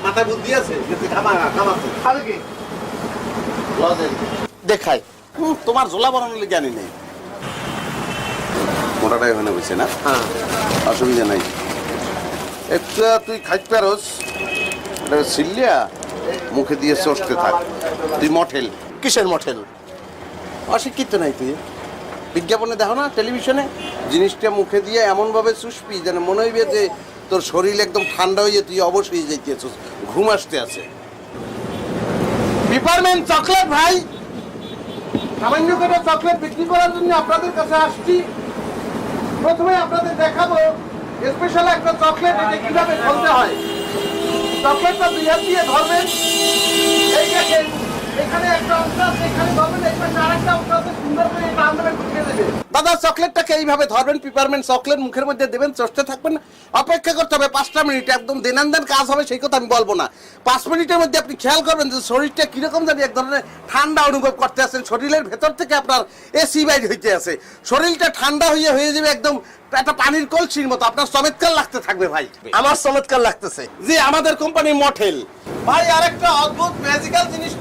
মাথায় বুদ্ধি আছে দেখাই তোমার ঝোলা বানানোর জ্ঞানী নেই মোটাটাই হয়ে বসে না অসুবিধা নাই একটু তুই খাইতে পারোস সিল্লিয়া মুখে দিয়ে চষতে থাক তুই মঠেল কিসের মঠেল অশিক্ষিত নাই তুই বিজ্ঞাপনে দেখো না টেলিভিশনে জিনিসটা মুখে দিয়ে এমনভাবে চুষবি যেন মনে হইবে যে তোর শরীর একদম ঠান্ডা হয়ে তুই অবশ্যই যাইতেছ ঘুম আসতে আছে পিপারমেন্ট চকলেট ভাই সামান্য করে চকলেট বিক্রি করার জন্য আপনাদের কাছে আসছি প্রথমে আপনাদের দেখাবো স্পেশাল একটা চকলেট এটা কিভাবে খুলতে হয় চকলেটটা দুই হাত দিয়ে ধরবেন এই দেখেন এখানে একটা অংশ আছে এখানে ধরবেন এই পাশে আরেকটা অংশ আছে সুন্দর করে এটা আন্দাজে ঢুকিয়ে দেবেন দাদা চকলেটটাকে এইভাবে ধরবেন পিপারমেন্ট চকলেট মুখের মধ্যে দেবেন চষতে থাকবেন অপেক্ষা করতে হবে 5টা মিনিট একদম দেনান্দান কাজ হবে সেই কথা আমি বলবো না 5 মিনিটের মধ্যে আপনি খেয়াল করবেন যে শরীরটা কিরকম জানি এক ধরনের ঠান্ডা অনুভব করতে আছেন শরীরের ভেতর থেকে আপনার এসি বাইর হইতে আছে শরীরটা ঠান্ডা হয়ে যাবে একদম একটা পানির কলসির মতো আপনার চমৎকার লাগতে থাকবে ভাই আমার চমৎকার লাগতেছে জি আমাদের কোম্পানি মঠেল ভাই আরেকটা অদ্ভুত ম্যাজিক্যাল জিনিস